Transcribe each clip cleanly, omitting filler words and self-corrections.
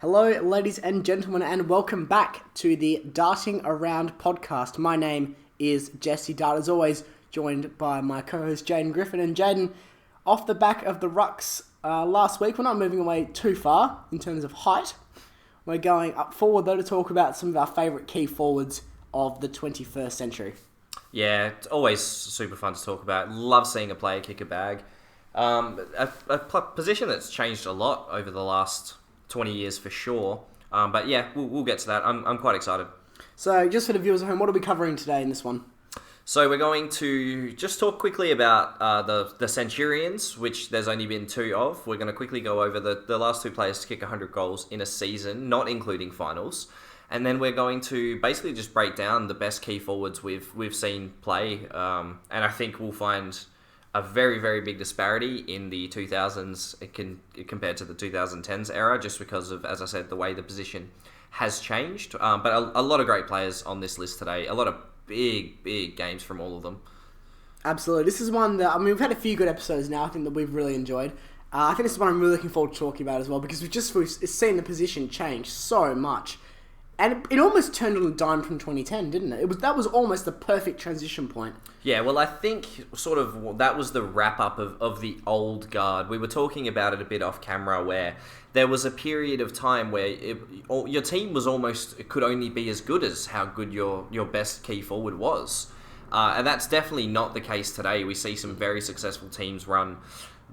Hello, ladies and gentlemen, and welcome back to the Darting Around podcast. My name is Jesse Dart, as always, joined by my co-host Jaden Griffin. And Jaden, off the back of the rucks last week, we're not moving away too far in terms of height. We're going up forward, though, to talk about some of our favourite key forwards of the 21st century. Yeah, it's always super fun to talk about. Love seeing a player kick a bag. A position that's changed a lot over the last 20 years for sure. But yeah, we'll get to that. I'm quite excited. So just for the viewers at home, what are we covering today in this one? So we're going to just talk quickly about the Centurions, which there's only been 2 of. We're going to quickly go over the last 2 players to kick 100 goals in a season, not including finals. And then we're going to basically just break down the best key forwards we've seen play. And I think we'll find a very, very big disparity in the 2000s compared to the 2010s era, just because of, as I said, the way the position has changed. But a lot of great players on this list today. A lot of big games from all of them. Absolutely. This is one that, we've had a few good episodes now, I think, that we've really enjoyed. I think this is one I'm really looking forward to talking about as well, because we've seen the position change so much. And it almost turned on a dime from 2010, didn't it? That was almost the perfect transition point. Yeah, well, I think sort of that was the wrap-up of the old guard. We were talking about it a bit off camera, where there was a period of time where your team could only be as good as how good your best key forward was. And that's definitely not the case today. We see some very successful teams run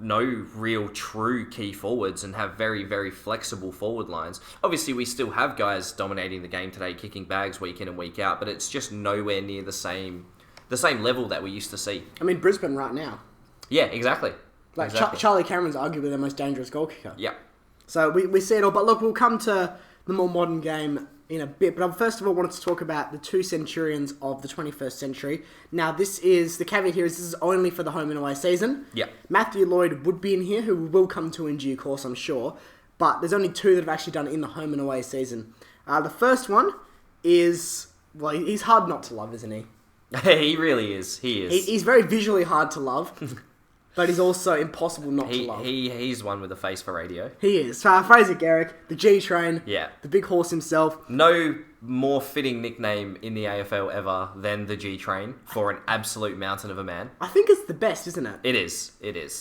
no real true key forwards and have very, very flexible forward lines. Obviously, we still have guys dominating the game today, kicking bags week in and week out, but it's just nowhere near the same level that we used to see. I mean, Brisbane right now. Yeah, exactly. Charlie Cameron's arguably their most dangerous goal kicker. Yeah. So we see it all. But look, we'll come to the more modern game in a bit. But I first of all wanted to talk about the 2 Centurions of the 21st century. Now, the caveat here is this is only for the home and away season. Yeah. Matthew Lloyd would be in here, who we will come to in due course, I'm sure. But there's only 2 that have actually done it in the home and away season. The first one is, well, he's hard not to love, isn't he? He really is. He is. He's very visually hard to love. But he's also impossible not to love. He's one with a face for radio. He is. Fraser Garrick, the G-Train, yeah, the big horse himself. No more fitting nickname in the AFL ever than the G-Train for an absolute mountain of a man. I think it's the best, isn't it? It is.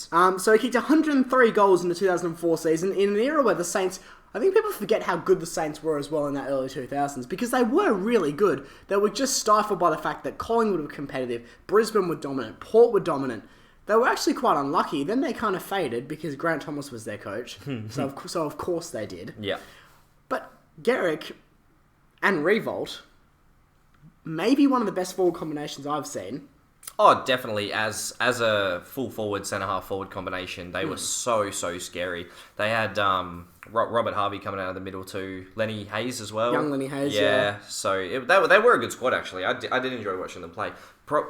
So he kicked 103 goals in the 2004 season in an era where the Saints... I think people forget how good the Saints were as well in that early 2000s, because they were really good. They were just stifled by the fact that Collingwood were competitive, Brisbane were dominant, Port were dominant. They were actually quite unlucky. Then they kind of faded because Grant Thomas was their coach. so of course they did. Yeah. But Garrick and Revolt, maybe one of the best forward combinations I've seen. Oh, definitely. As a full forward, centre half forward combination, they were so scary. They had Robert Harvey coming out of the middle too, Lenny Hayes as well. Young Lenny Hayes, yeah. So they were a good squad actually. I did enjoy watching them play.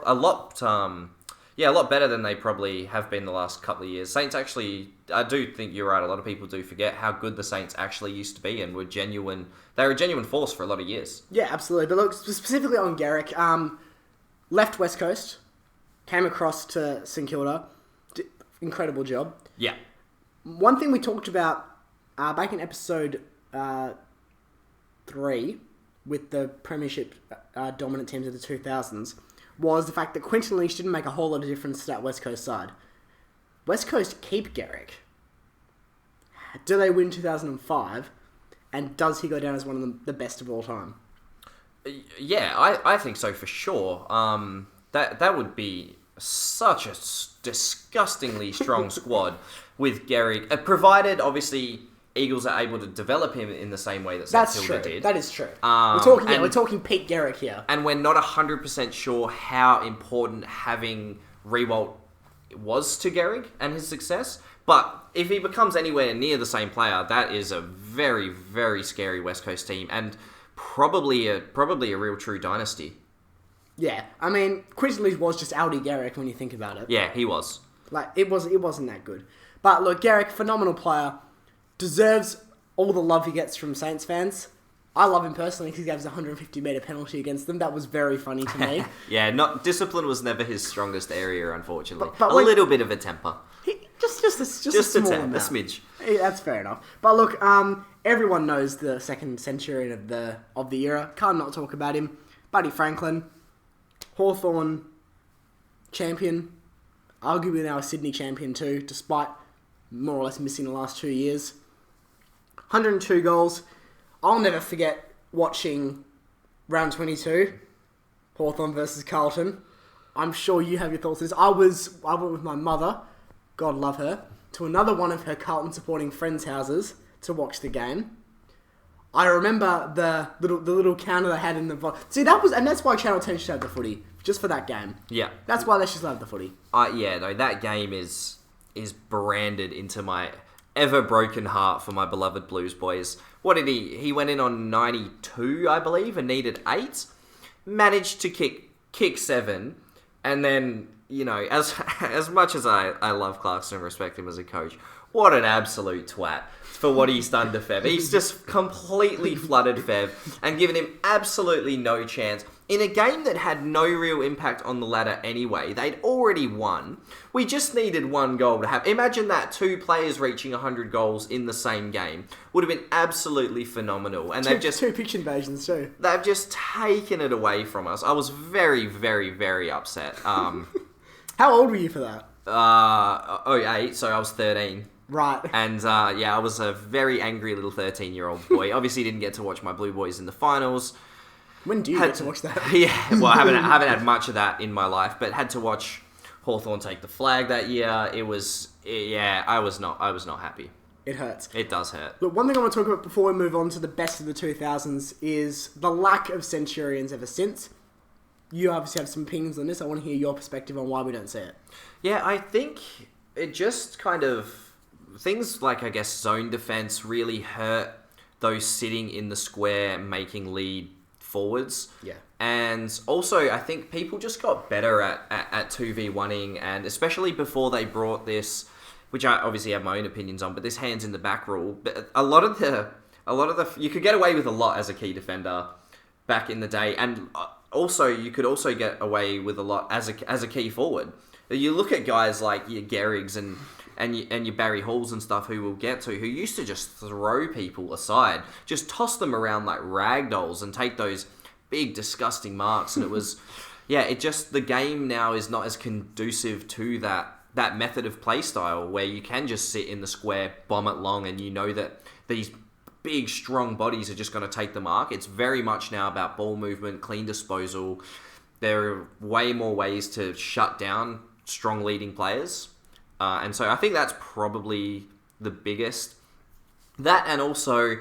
A lot better than they probably have been the last couple of years. Saints actually, I do think you're right, a lot of people do forget how good the Saints actually used to be and were genuine. They were a genuine force for a lot of years. Yeah, absolutely. But look, specifically on Garrick, left West Coast, came across to St Kilda, incredible job. Yeah. One thing we talked about back in episode 3 with the Premiership dominant teams of the 2000s, was the fact that Quinton Lynch didn't make a whole lot of difference to that West Coast side. West Coast keep Garrick. Do they win 2005? And does he go down as one of the best of all time? Yeah, I think so for sure. That would be such a disgustingly strong squad with Garrick, provided obviously Eagles are able to develop him in the same way that St Kilda did. That is true. We're talking Pete Garrick here. And we're not 100% sure how important having Rewalt was to Garrick and his success. But if he becomes anywhere near the same player, that is a very, very scary West Coast team and probably a real true dynasty. Yeah, I mean, Quinton Lynch was just Aldi Garrick when you think about it. Yeah, he was. It wasn't that good. But look, Garrick, phenomenal player. Deserves all the love he gets from Saints fans. I love him personally because he gave us a 150-metre penalty against them. That was very funny to me. Yeah, discipline was never his strongest area, unfortunately. But a little bit of a temper. just a small tad, amount. a smidge. Yeah, that's fair enough. But look, everyone knows the second centurion of the era. Can't not talk about him. Buddy Franklin, Hawthorn champion, arguably now a Sydney champion too, despite more or less missing the last 2 years. 102 goals. I'll never forget watching round 22, Hawthorn versus Carlton. I'm sure you have your thoughts on this. I went with my mother, God love her, to another one of her Carlton supporting friends' houses to watch the game. I remember the little counter they had in the... See, that's why Channel 10 should have the footy, just for that game. Yeah. That's why they should have the footy. That game is branded into my ever-broken heart for my beloved Blues boys. What did he went in on 92, I believe, and needed 8. Managed to kick 7, and then, as much as I love Clarkson and respect him as a coach, what an absolute twat for what he's done to Fev. He's just completely flooded Fev and given him absolutely no chance. In a game that had no real impact on the ladder anyway, they'd already won. We just needed 1 goal to have. Imagine that, 2 players reaching 100 goals in the same game. Would have been absolutely phenomenal. And they've just... 2 pitch invasions too. They've just taken it away from us. I was very, very, very upset. How old were you for that? 08, so I was 13. Right. And, I was a very angry little 13-year-old boy. Obviously didn't get to watch my Blue Boys in the finals. When do you get to watch that? Yeah, well, I haven't had much of that in my life, but had to watch Hawthorn take the flag that year. It was, I was not happy. It hurts. It does hurt. Look, one thing I want to talk about before we move on to the best of the 2000s is the lack of Centurions ever since. You obviously have some opinions on this. I want to hear your perspective on why we don't see it. Yeah, I think it just kind of... Things like, I guess, zone defense really hurt those sitting in the square making lead forwards. Yeah. And also, I think people just got better at 2v1ing, and especially before they brought this, which I obviously have my own opinions on, but this hands in the back rule. But a lot of the you could get away with a lot as a key defender back in the day, and also you could also get away with a lot as a key forward. You look at guys like your Gehrigs and your Barry Halls and stuff who we'll get to, who used to just throw people aside, just toss them around like rag dolls and take those big disgusting marks. And it was, the game now is not as conducive to that method of play style where you can just sit in the square, bomb it long, and you know that these big strong bodies are just going to take the mark. It's very much now about ball movement, clean disposal. There are way more ways to shut down strong leading players. And so I think that's probably the biggest. That, and also,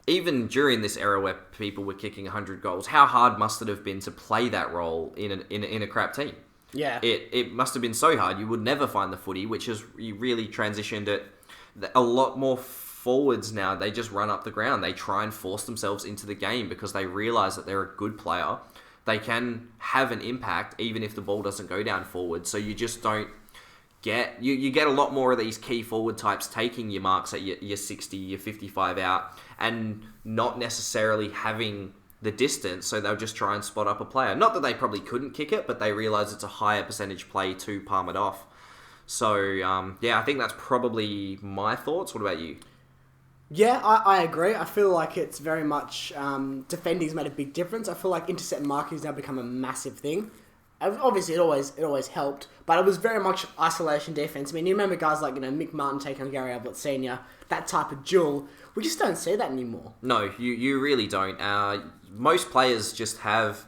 even during this era where people were kicking 100 goals, how hard must it have been to play that role in a crap team? Yeah. It must have been so hard. You would never find the footy, which is you really transitioned it. A lot more forwards now, they just run up the ground. They try and force themselves into the game because they realise that they're a good player. They can have an impact even if the ball doesn't go down forward. So you just don't you get a lot more of these key forward types taking your marks at your 60, your 55 out, and not necessarily having the distance, so they'll just try and spot up a player. Not that they probably couldn't kick it, but they realise it's a higher percentage play to palm it off. So, I think that's probably my thoughts. What about you? Yeah, I agree. I feel like it's very much defending's made a big difference. I feel like intercept marking has now become a massive thing. Obviously, it always helped, but it was very much isolation defense. I mean, you remember guys like Mick Martin taking on Gary Ablett Sr., that type of duel. We just don't see that anymore. No, you really don't. Most players just have,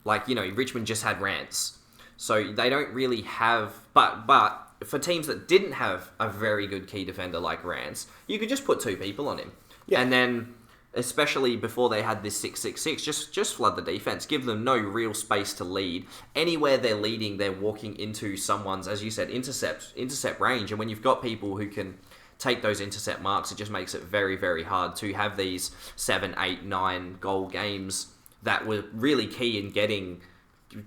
Richmond just had Rance, so they don't really have. But for teams that didn't have a very good key defender like Rance, you could just put 2 people on him, and then, especially before they had this 6-6-6, just flood the defense. Give them no real space to lead. Anywhere they're leading, they're walking into someone's, as you said, intercept range. And when you've got people who can take those intercept marks, it just makes it very, very hard to have these 7, 8, 9 goal games that were really key in getting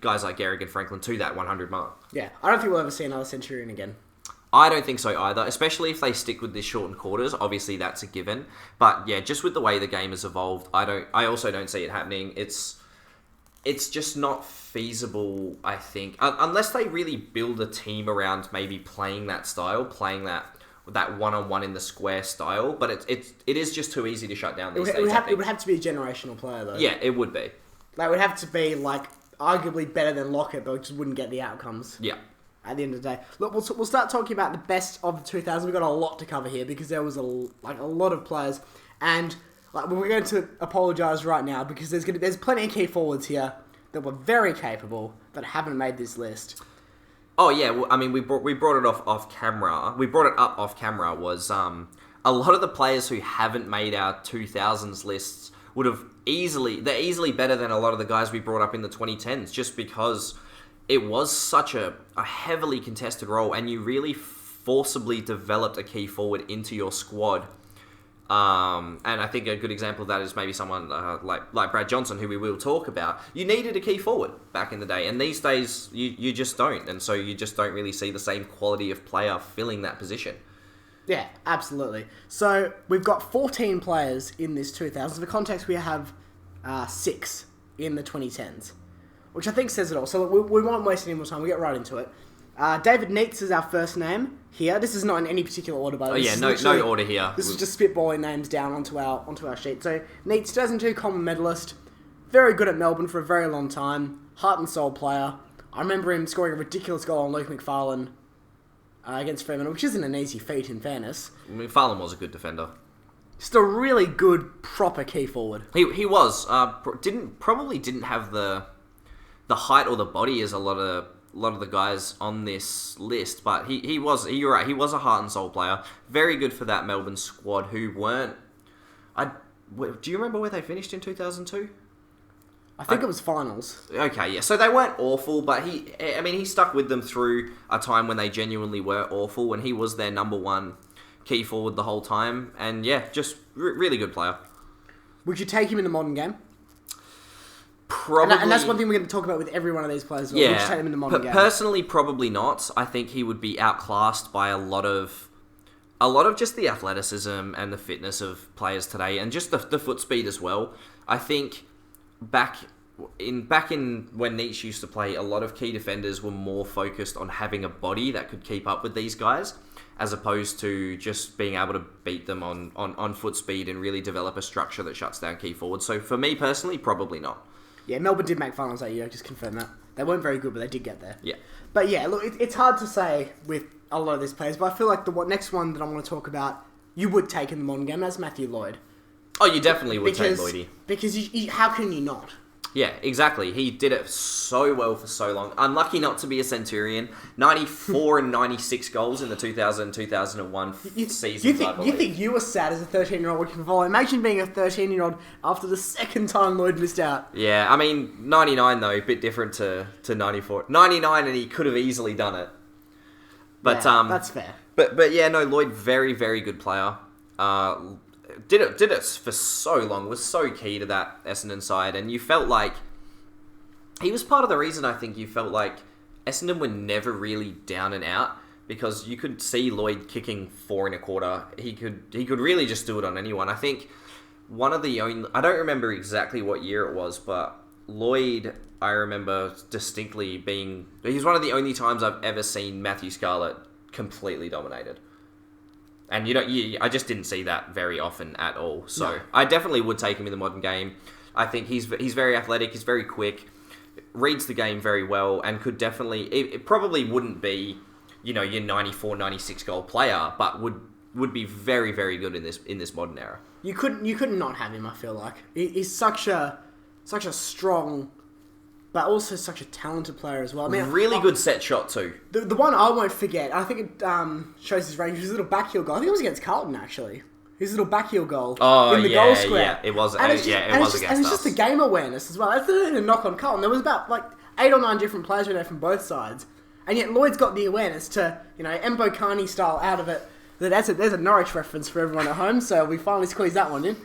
guys like Gehrig and Franklin to that 100 mark. Yeah, I don't think we'll ever see another Centurion again. I don't think so either, especially if they stick with this shortened quarters. Obviously, that's a given. But yeah, just with the way the game has evolved, I also don't see it happening. It's just not feasible, I think, unless they really build a team around maybe playing that style, playing that that one-on-one in the square style, but it is just too easy to shut down these days. It would have to be a generational player, though. Yeah, it would be. Like, it would have to be, like, arguably better than Lockett, but just wouldn't get the outcomes. Yeah. At the end of the day. Look, we'll start talking about the best of the 2000s. We've got a lot to cover here because there was a lot of players. And like, we're going to apologise right now because there's plenty of key forwards here that were very capable that haven't made this list. Oh yeah, well, I mean we brought it off camera. We brought it up off camera. Was a lot of the players who haven't made our 2000s lists would have they're easily better than a lot of the guys we brought up in the 2010s, just because it was such a heavily contested role, and you really forcibly developed a key forward into your squad. And I think a good example of that is maybe someone like Brad Johnson, who we will talk about. You needed a key forward back in the day, and these days you just don't, and so you just don't really see the same quality of player filling that position. Yeah, absolutely. So we've got 14 players in this 2000s. For context, we have 6 in the 2010s. Which I think says it all. So we won't waste any more time. We'll get right into it. David Neitz is our first name here. This is not in any particular order, but no order here. This is just spitballing names down onto our sheet. So Neitz, 2002 Common medalist, very good at Melbourne for a very long time, heart and soul player. I remember him scoring a ridiculous goal on Luke McFarlane against Fremantle, which isn't an easy feat in fairness. McFarlane was a good defender. Just a really good, proper key forward. He was probably didn't have the height or the body as a lot of the guys on this list, but you're right, he was a heart and soul player. Very good for that Melbourne squad who weren't... do you remember where they finished in 2002? I think it was finals. Okay, yeah. So they weren't awful, but he stuck with them through a time when they genuinely were awful, when he was their number one key forward the whole time. And yeah, just really good player. Would you take him in the modern game? Probably, and that's one thing we're going to talk about with every one of these players. Yeah, would you take him in the modern game? Personally, probably not. I think he would be outclassed by a lot of just the athleticism and the fitness of players today, and just the foot speed as well. I think back in when Nietzsche used to play, a lot of key defenders were more focused on having a body that could keep up with these guys, as opposed to just being able to beat them on foot speed and really develop a structure that shuts down key forwards. So for me personally, probably not. Yeah, Melbourne did make finals that year, just confirm that. They weren't very good, but they did get there. Yeah. But yeah, look, it's hard to say with a lot of these players, but I feel like the next one that I want to talk about, you would take in the modern game, that's Matthew Lloyd. Oh, you definitely would take Lloydie. Because how can you not? Yeah, exactly. He did it so well for so long. Unlucky not to be a Centurion. 94 and 96 goals in the 2000-2001 season. You think you were sad as a 13-year-old watching football? Imagine being a 13-year-old after the second time Lloyd missed out. Yeah, I mean, 99 though, a bit different to 94. 99 and he could have easily done it. But yeah, that's fair. But yeah, no, Lloyd, very, very good player. Did it for so long, was so key to that Essendon side, and you felt like he was part of the reason I think you felt like Essendon were never really down and out, because you could see Lloyd kicking 4 1/4. He could really just do it on anyone. I think one of the only, I don't remember exactly what year it was, but Lloyd, I remember distinctly he's one of the only times I've ever seen Matthew Scarlett completely dominated. And I just didn't see that very often at all. So no. I definitely would take him in the modern game. I think he's very athletic, he's very quick, reads the game very well, and could definitely... It probably wouldn't be, your 94, 96 goal player, but would be very, very good in this modern era. You could not have him, I feel like. He's such a strong... but also such a talented player as well. I mean, really good set shot too. The one I won't forget, I think it shows his range, his little backheel goal. I think it was against Carlton, actually. His little backheel goal in the goal square. Yeah, it was. It was against us. And it's just the game awareness as well. That's a knock on Carlton. There was about 8 or 9 different players there from both sides, and yet Lloyd's got the awareness to Embo Carney style out of it. There's a Norwich reference for everyone at home, so we finally squeezed that one in.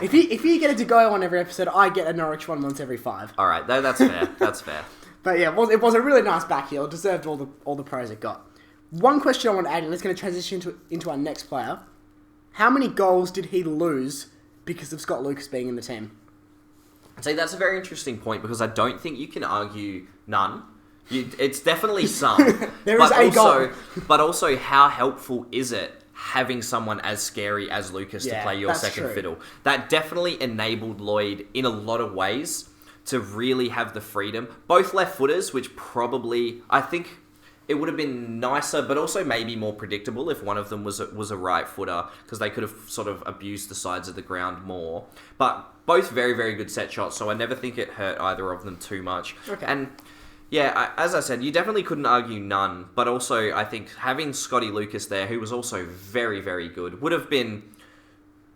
If you get a to go on every episode, I get a Norwich one once every 5. All right, that's fair. That's fair. But yeah, it was a really nice back heel. It deserved all the praise it got. One question I want to add, and it's going to transition into our next player. How many goals did he lose because of Scott Lucas being in the team? See, that's a very interesting point, because I don't think you can argue none. It's definitely some. There is a goal. But also, how helpful is it having someone as scary as Lucas to play your that's second true. fiddle. That definitely enabled Lloyd in a lot of ways to really have the freedom. Both left footers, which probably, I think it would have been nicer, but also maybe more predictable if one of them was a right footer, because they could have sort of abused the sides of the ground more. But both very, very good set shots, so I never think it hurt either of them too much. Okay. And yeah, as I said, you definitely couldn't argue none, but also I think having Scotty Lucas there, who was also very, very good, would have been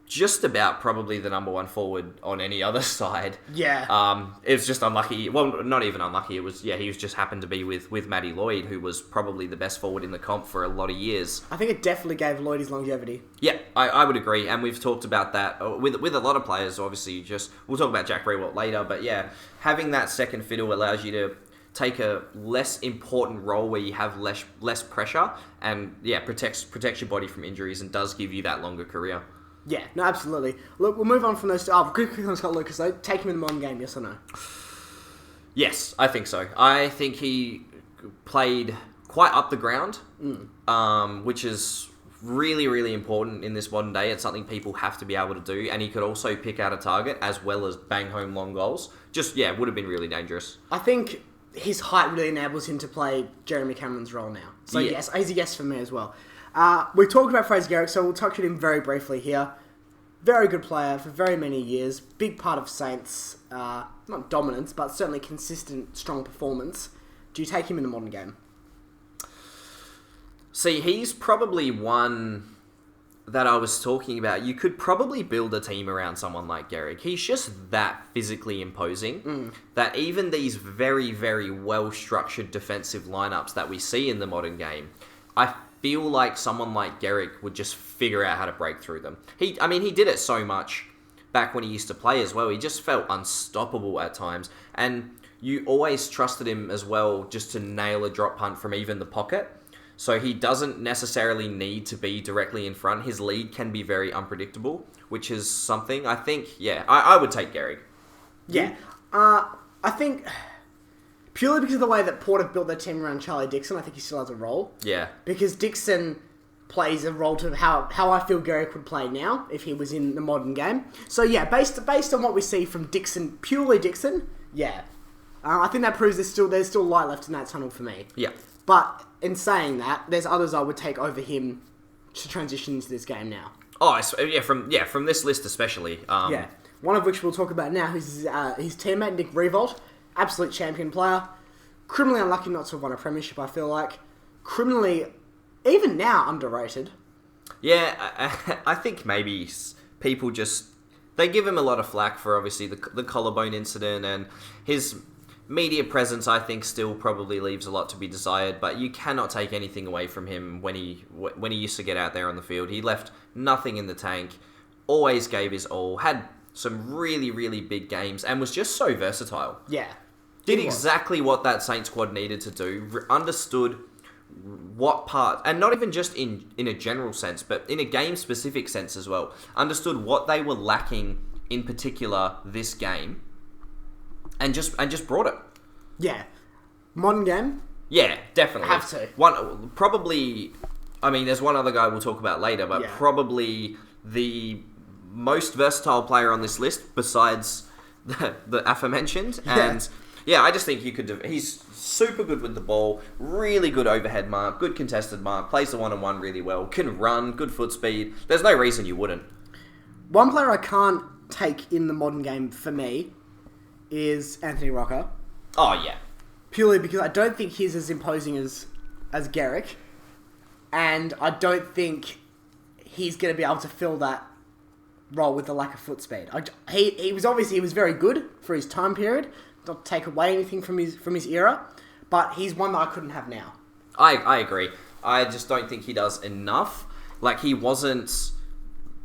just about probably the number one forward on any other side. Yeah. It was just unlucky. Well, not even unlucky. It was, he was just happened to be with Matty Lloyd, who was probably the best forward in the comp for a lot of years. I think it definitely gave Lloyd his longevity. Yeah, I would agree, and we've talked about that with a lot of players. Obviously, we'll talk about Jack Rewalt later, but yeah, having that second fiddle allows you to take a less important role where you have less pressure, and protects your body from injuries and does give you that longer career. Yeah, no, absolutely. Look, we'll move on from those. Quickly on Scott Lucas, though. Take him in the modern game, yes or no? Yes, I think so. I think he played quite up the ground, which is really, really important in this modern day. It's something people have to be able to do, and he could also pick out a target as well as bang home long goals. It would have been really dangerous. I think his height really enables him to play Jeremy Cameron's role now. So yes, he's a yes for me as well. We talked about Fraser Garrick, so we'll touch on him very briefly here. Very good player for very many years. Big part of Saints, not dominance, but certainly consistent, strong performance. Do you take him in the modern game? See, he's probably one that I was talking about. You could probably build a team around someone like Garrick. He's just that physically imposing that even these very, very well-structured defensive lineups that we see in the modern game, I feel like someone like Garrick would just figure out how to break through them. He did it so much back when he used to play as well. He just felt unstoppable at times. And you always trusted him as well just to nail a drop punt from even the pocket. So he doesn't necessarily need to be directly in front. His lead can be very unpredictable, which is something I think, I would take Garrick. Yeah. I think purely because of the way that Port have built their team around Charlie Dixon, I think he still has a role. Yeah. Because Dixon plays a role to how I feel Garrick would play now if he was in the modern game. So yeah, based on what we see from Dixon, purely Dixon, yeah. I think that proves there's still light left in that tunnel for me. Yeah. But in saying that, there's others I would take over him to transition into this game now. Oh, from this list especially. One of which we'll talk about now, who's his teammate, Nick Revolt. Absolute champion player. Criminally unlucky not to have won a premiership, I feel like. Criminally, even now, underrated. Yeah, I think maybe people they give him a lot of flack for obviously the collarbone incident, and his media presence, I think, still probably leaves a lot to be desired, but you cannot take anything away from him when he used to get out there on the field. He left nothing in the tank, always gave his all, had some really, really big games, and was just so versatile. Yeah. Did exactly what that Saints squad needed to do, understood what part, and not even just in a general sense, but in a game-specific sense as well, understood what they were lacking in particular this game, and just brought it. Yeah. Modern game? Yeah, definitely. Have to. There's one other guy we'll talk about later, but probably the most versatile player on this list besides the aforementioned. And I just think he's super good with the ball, really good overhead mark, good contested mark, plays the one-on-one really well, can run, good foot speed. There's no reason you wouldn't. One player I can't take in the modern game for me is Anthony Rocker. Oh, yeah. Purely because I don't think he's as imposing as Garrick, and I don't think he's going to be able to fill that role with the lack of foot speed. He was very good for his time period, not to take away anything from his era, but he's one that I couldn't have now. I agree. I just don't think he does enough. Like, he wasn't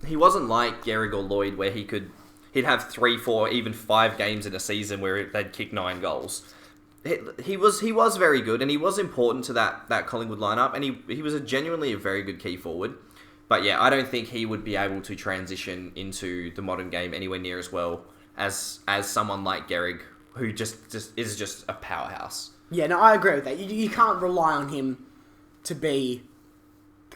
like Garrick or Lloyd where he'd have 3, 4, even 5 games in a season where they'd kick 9 goals. He was very good, and he was important to that Collingwood lineup, and he was genuinely a very good key forward. But yeah, I don't think he would be able to transition into the modern game anywhere near as well as someone like Garrick, who just is just a powerhouse. Yeah, no, I agree with that. You can't rely on him to be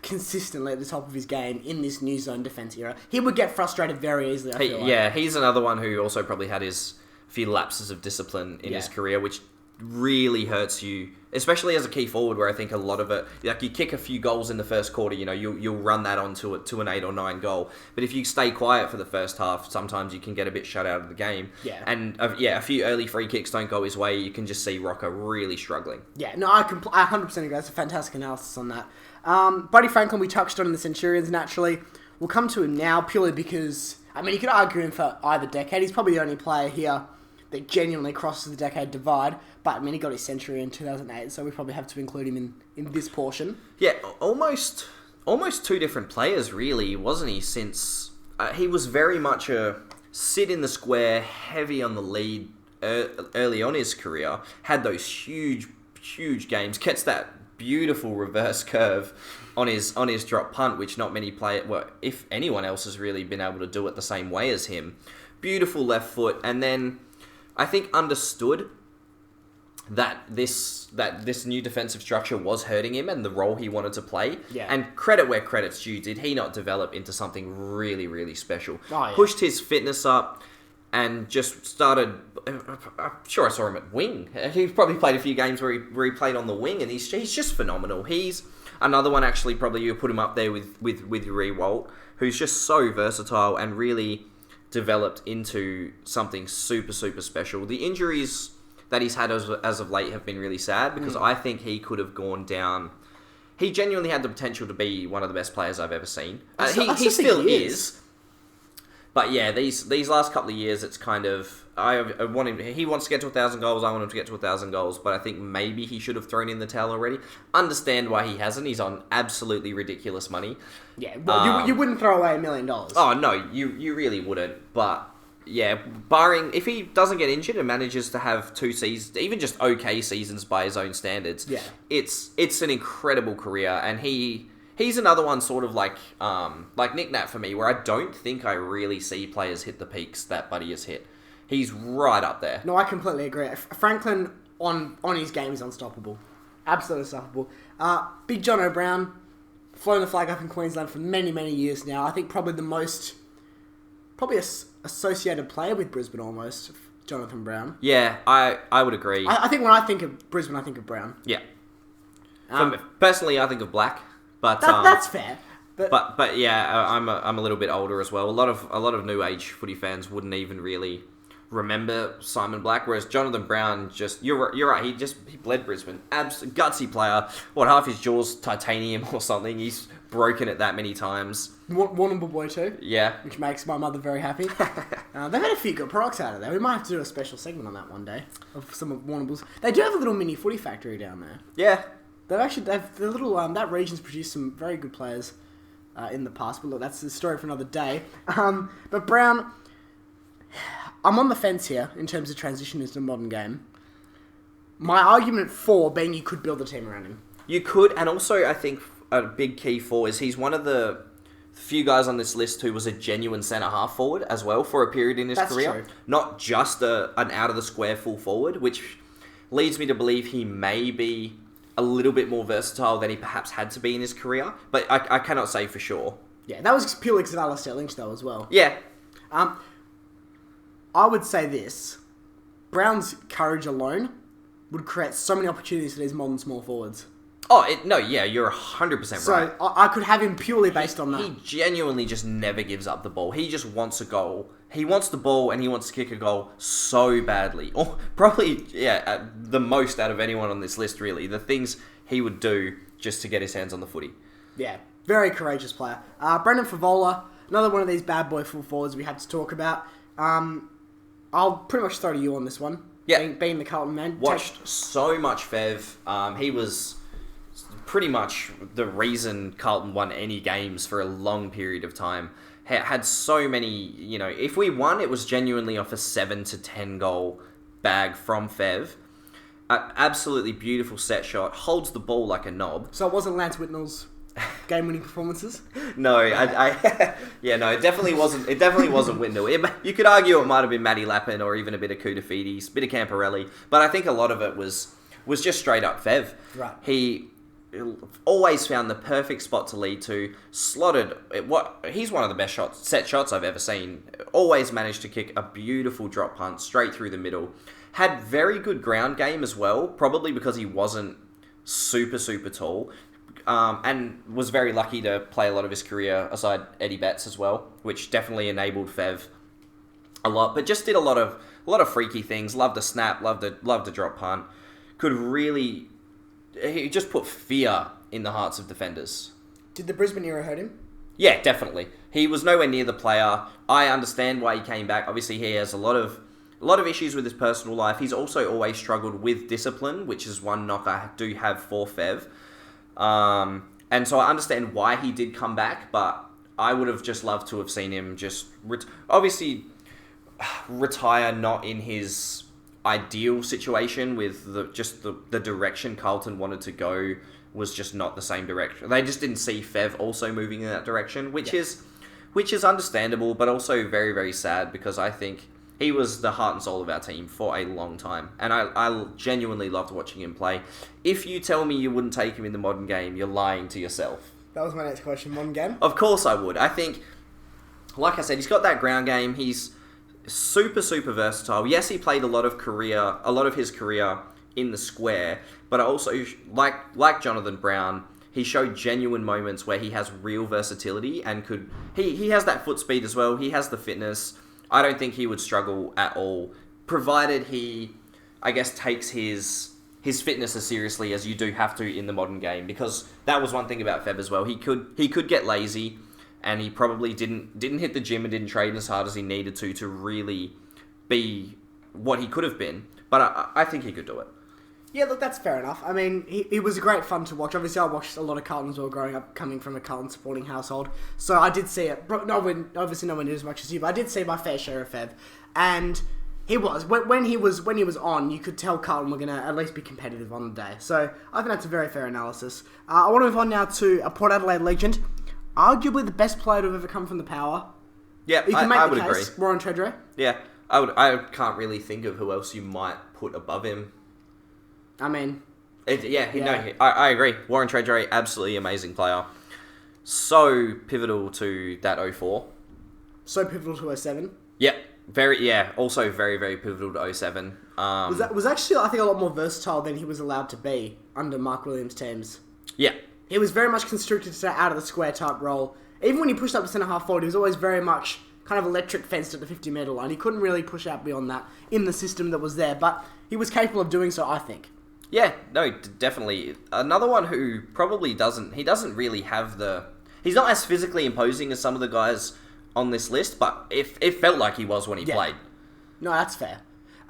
consistently at the top of his game in this new zone defense era. He would get frustrated very easily, I feel like. Yeah, he's another one who also probably had his few lapses of discipline in his career, which really hurts you, especially as a key forward, where I think a lot of it, like you kick a few goals in the first quarter, you'll run that onto it to an 8 or 9 goal. But if you stay quiet for the first half, sometimes you can get a bit shut out of the game. Yeah. And a few early free kicks don't go his way. You can just see Rocker really struggling. Yeah, no, I 100% agree. That's a fantastic analysis on that. Buddy Franklin, we touched on in the Centurions naturally. We'll come to him now purely because, I mean, you could argue him for either decade. He's probably the only player here that genuinely crosses the decade divide. But, I mean, he got his century in 2008, so we probably have to include him in this portion. Yeah, almost two different players, really, wasn't he? Since he was very much a sit in the square, heavy on the lead early on his career, had those huge games, gets that beautiful reverse curve on his drop punt, which not many players, well, if anyone else has really been able to do it the same way as him. Beautiful left foot, and then I think understood that this new defensive structure was hurting him and the role he wanted to play. Yeah. And credit where credit's due, did he not develop into something really, really special? Oh, yeah. Pushed his fitness up and just started. I'm sure I saw him at wing. He probably played a few games where he played on the wing, and he's just phenomenal. He's another one, actually, probably you put him up there with Rewalt, who's just so versatile and really developed into something super, super special. The injuries that he's had as of late have been really sad, because I think he could have gone down. He genuinely had the potential to be one of the best players I've ever seen. He still is. But yeah, these last couple of years, it's kind of I want him. He wants to get to 1,000 goals. I want him to get to 1,000 goals. But I think maybe he should have thrown in the towel already. Understand why he hasn't. He's on absolutely ridiculous money. Yeah, well, you wouldn't throw away $1 million. Oh no, you really wouldn't. But yeah, barring if he doesn't get injured and manages to have 2 seasons, even just okay seasons by his own standards, yeah, it's an incredible career, and he's another one sort of like Nick Nat for me, where I don't think I really see players hit the peaks that Buddy has hit. He's right up there. No, I completely agree. Franklin on his game is unstoppable, absolutely unstoppable. Big John O'Brien, flown the flag up in Queensland for many years now. I think probably associated player with Brisbane almost, Jonathan Brown. Yeah, I would agree. I think when I think of Brisbane, I think of Brown. Yeah. Personally, I think of Black, but that's fair. But yeah, I'm a little bit older as well. A lot of new age footy fans wouldn't even really remember Simon Black, whereas Jonathan Brown you're right. He bled Brisbane. Gutsy player. What, half his jaw's titanium or something? He's broken it that many times. Warrnambool boy too. Yeah, which makes my mother very happy. They've had a few good products out of there. We might have to do a special segment on that one day of some of Warrnambool's. They do have a little mini footy factory down there. Yeah, they've the little that region's produced some very good players in the past. But look, that's the story for another day. But Brown, I'm on the fence here in terms of transition into the modern game. My argument for being you could build a team around him. You could, and also I think a big key for is he's one of the few guys on this list who was a genuine centre-half forward as well for a period in his career. True. Not just an out-of-the-square full forward, which leads me to believe he may be a little bit more versatile than he perhaps had to be in his career, but I cannot say for sure. Yeah, that was purely because of Alistair Lynch, though, as well. Yeah. I would say this. Brown's courage alone would create so many opportunities for these modern small forwards. You're 100% right. So I could have him purely based on that. He genuinely just never gives up the ball. He just wants a goal. He wants the ball and he wants to kick a goal so badly. Or probably, the most out of anyone on this list, really. The things he would do just to get his hands on the footy. Yeah, very courageous player. Brendan Favola, another one of these bad boy full forwards we had to talk about. I'll pretty much throw to you on this one. Yeah. Being the Carlton man. Watched so much Fev. He was pretty much the reason Carlton won any games for a long period of time. Had so many, if we won, it was genuinely off a 7 to 10 goal bag from Fev. Absolutely beautiful set shot. Holds the ball like a knob. So it wasn't Lance Whitnell's game-winning performances? No, it definitely wasn't. It definitely wasn't Whitnell. You could argue it might have been Matty Lappin or even a bit of Koutafidis, a bit of Camporelli, but I think a lot of it was just straight up Fev. Right. He always found the perfect spot to lead to. Slotted. He's one of the best set shots I've ever seen. Always managed to kick a beautiful drop punt straight through the middle. Had very good ground game as well, probably because he wasn't super, super tall. And was very lucky to play a lot of his career aside Eddie Betts as well, which definitely enabled Fev a lot. But just did a lot of freaky things. Loved the snap, loved the drop punt. He just put fear in the hearts of defenders. Did the Brisbane era hurt him? Yeah, definitely. He was nowhere near the player. I understand why he came back. Obviously, he has a lot of issues with his personal life. He's also always struggled with discipline, which is one knock I do have for Fev. And so I understand why he did come back, but I would have just loved to have seen him just obviously retire not in his ideal situation with the direction Carlton wanted to go was just not the same direction. They just didn't see Fev also moving in that direction, which is understandable, but also very, very sad because I think he was the heart and soul of our team for a long time. And I genuinely loved watching him play. If you tell me you wouldn't take him in the modern game, you're lying to yourself. That was my next question. Modern game? Of course I would. I think, like I said, he's got that ground game. He's super, super versatile. Yes, he played a lot of his career in the square, but also, like Jonathan Brown, he showed genuine moments where he has real versatility and he has that foot speed as well. He has the fitness. I don't think he would struggle at all, provided he, I guess, takes his fitness as seriously as you do have to in the modern game, because that was one thing about Feb as well. He could get lazy, and he probably didn't hit the gym and didn't train as hard as he needed to really be what he could have been. But I think he could do it. Yeah, look, that's fair enough. I mean, he was great fun to watch. Obviously, I watched a lot of Carlton as well growing up, coming from a Carlton supporting household. So I did see it. Obviously, no one did as much as you, but I did see my fair share of Fev. And he was. When he was on, you could tell Carlton were going to at least be competitive on the day. So I think that's a very fair analysis. I want to move on now to a Port Adelaide legend. Arguably the best player to have ever come from the Power. Yeah, you can make I the would case. agree. Warren Treadray. Yeah, I can't really think of who else you might put above him. I mean... I agree. Warren Treadray, absolutely amazing player. So pivotal to that 04. So pivotal to 07. Yeah, also very, very pivotal to 07. Was actually, I think, a lot more versatile than he was allowed to be under Mark Williams' teams. Yeah. He was very much constricted to that out of the square type role. Even when he pushed up to centre half forward, he was always very much kind of electric fenced at the 50-metre line. He couldn't really push out beyond that in the system that was there, but he was capable of doing so, I think. Yeah, no, definitely. Another one who probably doesn't really have he's not as physically imposing as some of the guys on this list, but it felt like he was when he played. No, that's fair.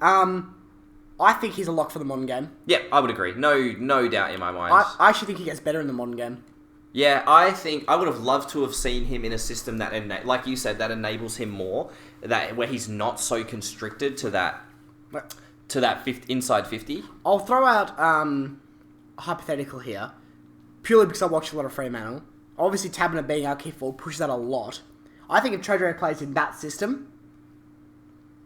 I think he's a lock for the modern game. Yeah, I would agree. No doubt in my mind. I actually think he gets better in the modern game. Yeah, I think I would have loved to have seen him in a system that, like you said, that enables him more, where he's not so constricted to that inside 50. I'll throw out a hypothetical here, purely because I watched a lot of Fremantle. Obviously, Taberner being our key forward pushes that a lot. I think if Treadray plays in that system,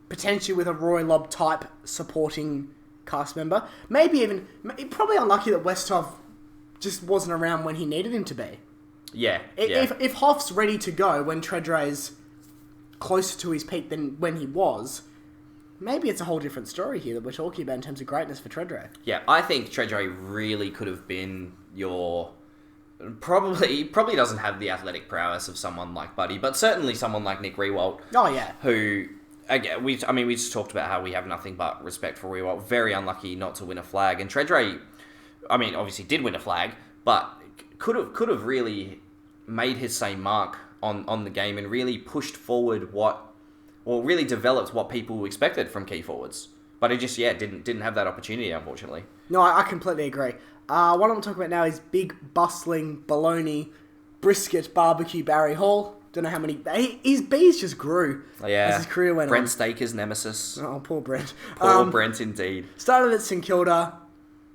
potentially with a Roy Lobb type supporting cast member, probably unlucky that Westhoff just wasn't around when he needed him to be. Yeah. If Hoff's ready to go when Treadray's closer to his peak than when he was, maybe it's a whole different story here that we're talking about in terms of greatness for Treadray. Yeah, I think Treadray really could have been your... He probably doesn't have the athletic prowess of someone like Buddy, but certainly someone like Nick Riewoldt. Oh, yeah. Who, again, we just talked about how we have nothing but respect for Riewoldt. Very unlucky not to win a flag. And Treadray, obviously did win a flag, but could have really made his same mark on the game and really pushed forward really developed what people expected from key forwards. But he just, didn't have that opportunity, unfortunately. No, I completely agree. What I want to talk about now is big, bustling, bologna, brisket, barbecue Barry Hall. Don't know how many... His bees just grew as his career went Brent on. Staker's nemesis. Oh, poor Brent. Poor Brent, indeed. Started at St Kilda,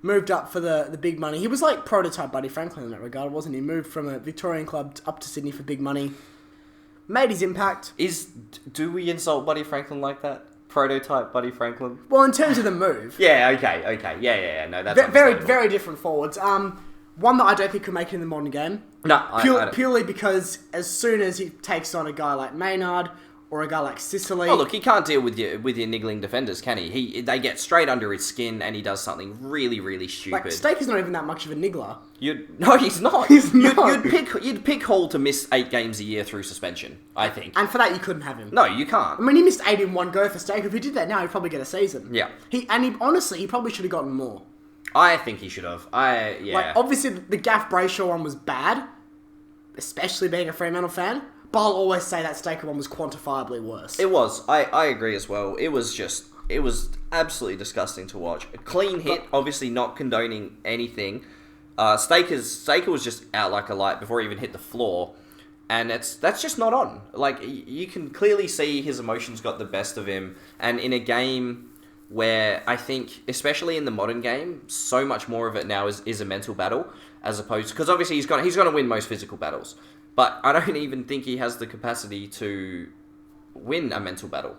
moved up for the big money. He was like prototype Buddy Franklin in that regard, wasn't he? Moved from a Victorian club up to Sydney for big money. Made his impact. Do we insult Buddy Franklin like that? Prototype Buddy Franklin? Well, in terms of the move. Yeah, okay. Yeah. No, that's very, very different forwards. One that I don't think could make it in the modern game. No, I don't. Purely because as soon as he takes on a guy like Maynard or a guy like Sicily... Oh, look, he can't deal with your niggling defenders, can he? They get straight under his skin and he does something really, really stupid. Like, Stake is not even that much of a niggler. No, he's not. He's not. You'd pick Hall to miss 8 games a year through suspension, I think. And for that, you couldn't have him. No, you can't. I mean, he missed 8 in one go for Stake. If he did that now, he'd probably get a season. Yeah. Honestly, he probably should have gotten more. I think he should have. Like, obviously, the Gaff Brayshaw one was bad, especially being a Fremantle fan, but I'll always say that Staker one was quantifiably worse. It was. I agree as well. It was absolutely disgusting to watch. A clean hit, obviously not condoning anything. Staker was just out like a light before he even hit the floor, and that's just not on. Like, you can clearly see his emotions got the best of him, and in a game where I think, especially in the modern game, so much more of it now is a mental battle, as opposed... Because obviously he's going to win most physical battles, but I don't even think he has the capacity to win a mental battle.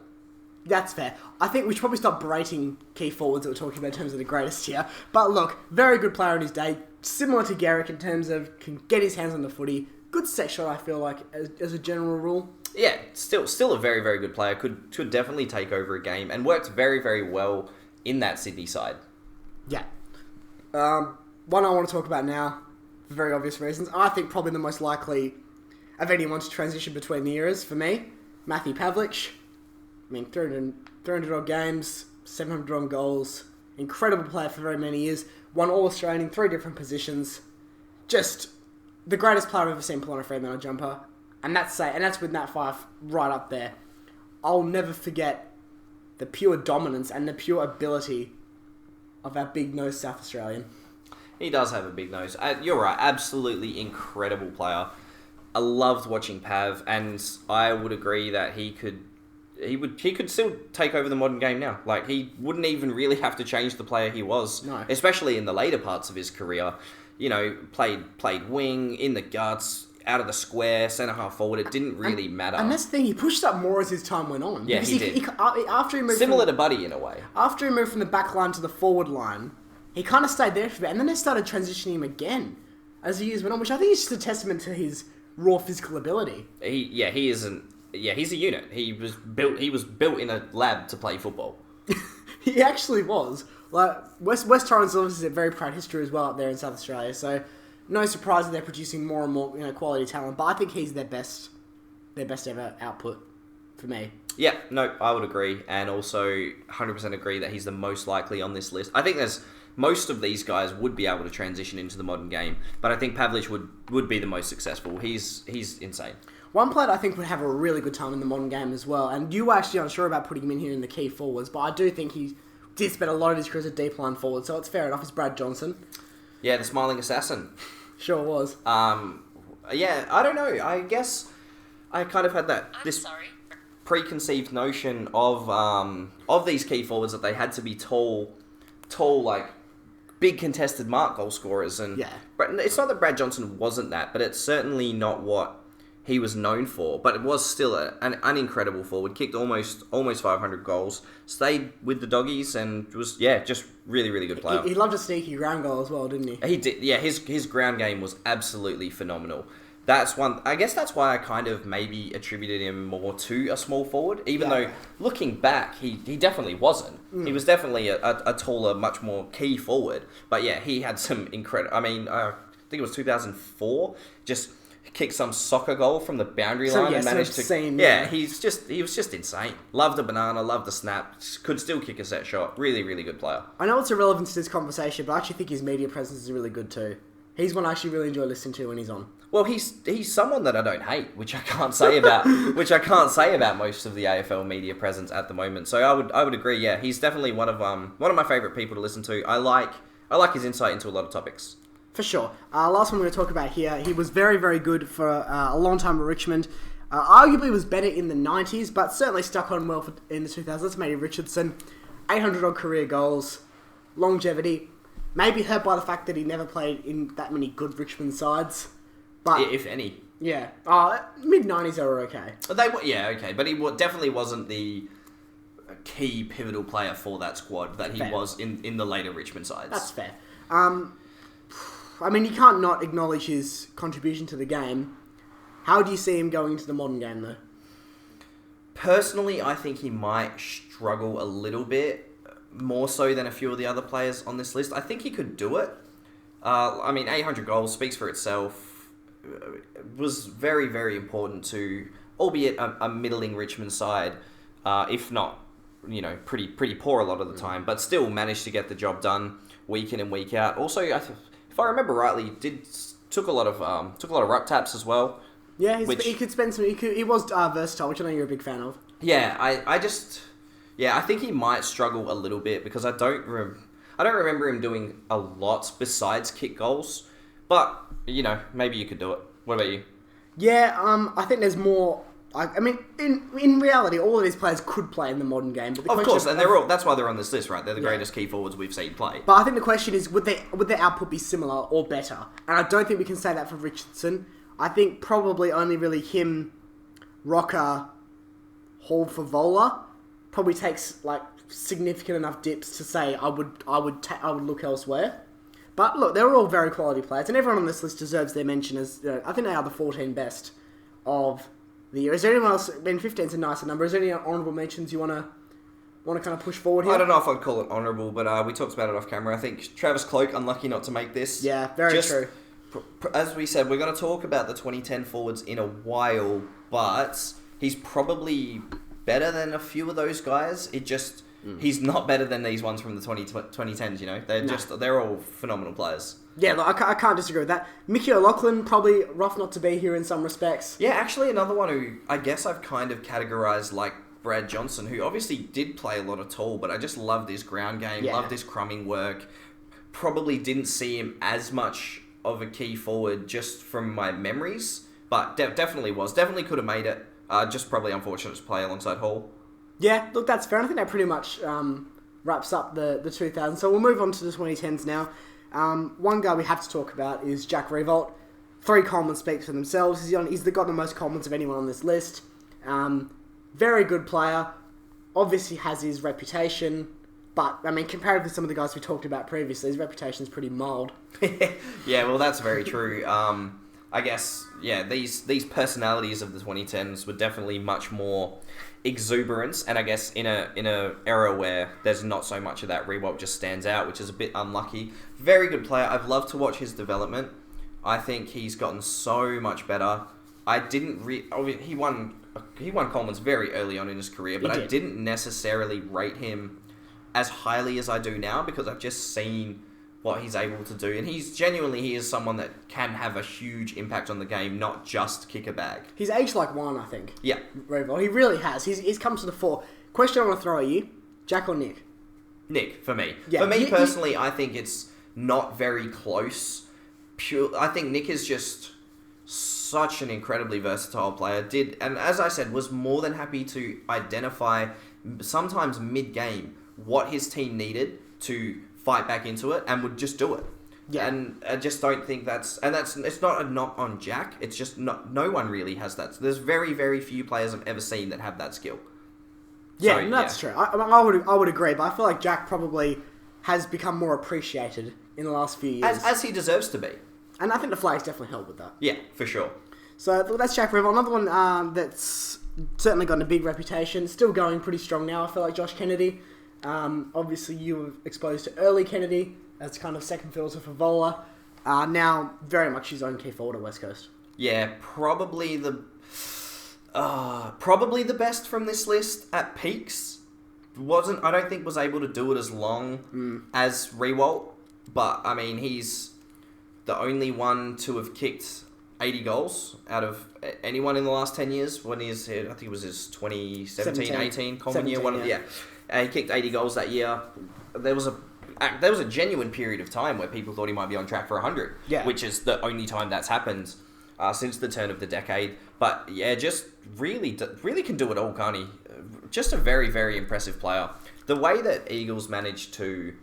That's fair. I think we should probably stop berating key forwards that we're talking about in terms of the greatest here. But look, very good player in his day. Similar to Garrick in terms of can get his hands on the footy. Good set shot, I feel like, as a general rule. Yeah, still a very, very good player. Could definitely take over a game and worked very, very well in that Sydney side. Yeah. One I want to talk about now, for very obvious reasons. I think probably the most likely of anyone to transition between the eras, for me, Matthew Pavlich. I mean, 300 odd games, 700 odd goals. Incredible player for very many years. Won All-Australian in 3 different positions. Just the greatest player I've ever seen pull on a Fremantle jumper. And that's with Nat Fyfe right up there. I'll never forget the pure dominance and the pure ability of our big-nosed South Australian. He does have a big nose. You're right, absolutely incredible player. I loved watching Pav, and I would agree that he could still take over the modern game now. Like, he wouldn't even really have to change the player he was, No. Especially in the later parts of his career. You know, played wing, in the guts, out of the square, centre half forward. It didn't really matter. And that's the thing, he pushed up more as his time went on. Yeah, Because he did. After he moved Similar to Buddy in a way. After he moved from the back line to the forward line, he kind of stayed there for a bit, and then they started transitioning him again as the years went on, which I think is just a testament to his raw physical ability. He's a unit. He was built in a lab to play football. He actually was. Like, West Torrens obviously has a very proud history as well up there in South Australia, so no surprise that they're producing more and more, quality talent. But I think he's their best ever output for me. Yeah, no, I would agree, and also 100% agree that he's the most likely on this list. I think most of these guys would be able to transition into the modern game, but I think Pavlich would be the most successful. He's insane. One player I think would have a really good time in the modern game as well, and you were actually unsure about putting him in here in the key forwards, but I do think he did spend a lot of his career as a deep line forward, so it's fair enough. It's Brad Johnson. Yeah, the smiling assassin. Sure was. Yeah, I don't know. I guess I kind of had this preconceived notion of these key forwards that they had to be tall, like big contested mark goal scorers, and yeah. It's not that Brad Johnson wasn't that, but it's certainly not what he was known for. But it was still an incredible forward. Kicked almost 500 goals. Stayed with the Doggies and was just really, really good player. He loved a sneaky ground goal as well, didn't he? He did. Yeah, his ground game was absolutely phenomenal. I guess that's why I kind of maybe attributed him more to a small forward, even though looking back, he definitely wasn't. He was definitely a taller, much more key forward. But yeah, he had some incredible... I mean, I think it was 2004, just kicked some soccer goal from the boundary line and managed to... he was just insane. Loved the banana, loved the snap, could still kick a set shot. Really, really good player. I know it's irrelevant to this conversation, but I actually think his media presence is really good too. He's one I actually really enjoy listening to when he's on. Well, he's someone that I don't hate, which I can't say about most of the AFL media presence at the moment. So I would agree. Yeah, he's definitely one of my favourite people to listen to. I like his insight into a lot of topics. For sure. Last one we're going to talk about here. He was very, very good for a long time at Richmond. Arguably was better in the 90s, but certainly stuck on well in the 2000s. Matty Richardson, 800 odd career goals, longevity. Maybe hurt by the fact that he never played in that many good Richmond sides. But if any. Yeah. Mid-90s they were okay. Okay. But he definitely wasn't the key pivotal player for that squad that he was in the later Richmond sides. That's fair. I mean, you can't not acknowledge his contribution to the game. How do you see him going into the modern game, though? Personally, I think he might struggle a little bit, more so than a few of the other players on this list. I think he could do it. I mean, 800 goals speaks for itself. Was very, very important to, albeit a middling Richmond side, if not, pretty pretty poor a lot of the time, but still managed to get the job done week in and week out. Also, if I remember rightly, took a lot of ruck taps as well. Yeah, he could spend some. He was versatile, which I know you're a big fan of. Yeah, I think he might struggle a little bit because I don't remember him doing a lot besides kick goals. But maybe you could do it. What about you? Yeah, I think there's more. I mean, in reality, all of these players could play in the modern game. But of course, and that's why they're on this list, right? They're the greatest key forwards we've seen play. But I think the question is, would their output be similar or better? And I don't think we can say that for Richardson. I think probably only really him, Rocker, Hall for Vola probably takes significant enough dips to say I would look elsewhere. But look, they're all very quality players, and everyone on this list deserves their mention as I think they are the 14 best of the year. Is there anyone else? I mean, 15's a nicer number. Is there any honourable mentions you want to kind of push forward here? I don't know if I'd call it honourable, but we talked about it off camera. I think Travis Cloke, unlucky not to make this. Yeah, very true. As we said, we're going to talk about the 2010 forwards in a while, but he's probably better than a few of those guys. He's not better than these ones from the 2010s, they're all phenomenal players. Yeah, look, I can't disagree with that. Mickey O'Loughlin, probably rough not to be here in some respects. Yeah, actually another one who I guess I've kind of categorised like Brad Johnson, who obviously did play a lot of tall, but I just loved his ground game, loved his crumbing work. Probably didn't see him as much of a key forward just from my memories, but definitely could have made it. Just probably unfortunate to play alongside Hall. Yeah, look, that's fair. I think that pretty much wraps up the 2000s. So we'll move on to the 2010s now. One guy we have to talk about is Jack Riewoldt. 3 Colemans speak for themselves. He's got the most Colemans of anyone on this list. Very good player. Obviously has his reputation. But, I mean, comparatively to some of the guys we talked about previously, his reputation is pretty mild. Yeah, well, that's very true. I guess, these personalities of the 2010s were definitely much more exuberance, and I guess in a era where there's not so much of that, Riewoldt just stands out, which is a bit unlucky. Very good player. I've loved to watch his development. I think he's gotten so much better. He won Colemans very early on in his career, but I didn't necessarily rate him as highly as I do now because I've just seen what he's able to do, and he is someone that can have a huge impact on the game, not just kick a bag. He's aged like wine, I think. Yeah. Riewoldt. He really has. He's come to the fore. Question I want to throw at you, Jack or Nick? Nick, for me. Yeah, for me personally, I think it's not very close. I think Nick is just such an incredibly versatile player. And as I said, was more than happy to identify, sometimes mid-game, what his team needed to fight back into it, and would just do it. Yeah. And I just don't think it's not a knock on Jack. It's just no one really has that. There's very, very few players I've ever seen that have that skill. Yeah, so, that's true. I would agree, but I feel like Jack probably has become more appreciated in the last few years. As he deserves to be. And I think the flag's definitely helped with that. Yeah, for sure. So that's Jack Riewoldt. Another one that's certainly gotten a big reputation, still going pretty strong now, I feel like Josh Kennedy. Obviously, you were exposed to early Kennedy as kind of second filter for Vola. Now, very much his own key forward at West Coast. Yeah, probably the best from this list at peaks. I don't think was able to do it as long as Riewoldt, but I mean, he's the only one to have kicked 80 goals out of anyone in the last 10 years. When I think it was his 2017-18 common year. He kicked 80 goals that year. There was a genuine period of time where people thought he might be on track for 100, which is the only time that's happened since the turn of the decade. But yeah, just really can do it all, can't he? Just a very, very impressive player. The way that Eagles managed to,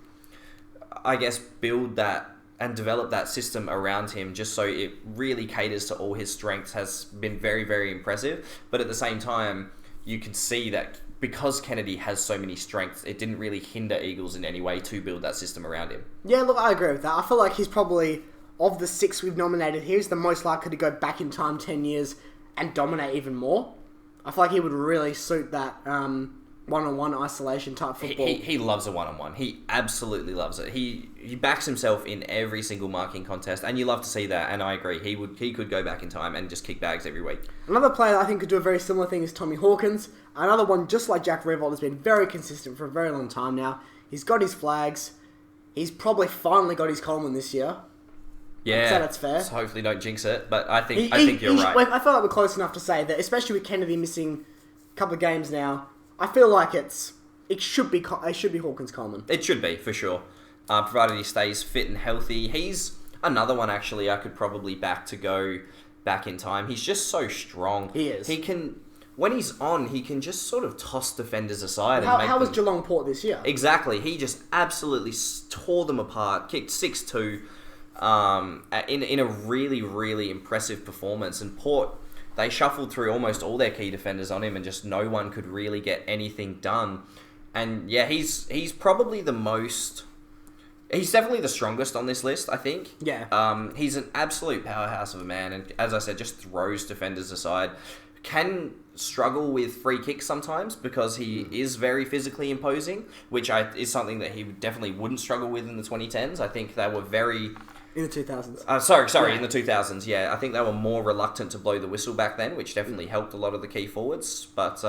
I guess, build that and develop that system around him just so it really caters to all his strengths has been very, very impressive. But at the same time, you can see that because Kennedy has so many strengths, it didn't really hinder Eagles in any way to build that system around him. Yeah, look, I agree with that. I feel like he's probably of the 6 we've nominated here, is the most likely to go back in time 10 years and dominate even more. I feel like he would really suit that one-on-one isolation type football. He loves a one-on-one. He absolutely loves it. He backs himself in every single marking contest, and you love to see that. And I agree, he could go back in time and just kick bags every week. Another player that I think could do a very similar thing is Tommy Hawkins. Another one, just like Jack Rivolt, has been very consistent for a very long time now. He's got his flags. He's probably finally got his Coleman this year. Yeah, so that's fair. So hopefully don't jinx it, but I think you're right. I feel like we're close enough to say that, especially with Kennedy missing a couple of games now, I feel like it should be Hawkins Coleman. It should be, for sure. Provided he stays fit and healthy. He's another one, actually, I could probably back to go back in time. He's just so strong. He is. When he's on, he can just sort of toss defenders aside. How was Geelong Port this year? Exactly. He just absolutely tore them apart, kicked 6-2 in a really, really impressive performance. And Port, they shuffled through almost all their key defenders on him and just no one could really get anything done. And yeah, he's probably the most... He's definitely the strongest on this list, I think. Yeah. He's an absolute powerhouse of a man, and as I said, just throws defenders aside. Can struggle with free kicks sometimes because he is very physically imposing, which is something that he definitely wouldn't struggle with in the 2010s. I think they were very... In the 2000s. Sorry, in the 2000s, yeah. I think they were more reluctant to blow the whistle back then, which definitely helped a lot of the key forwards. But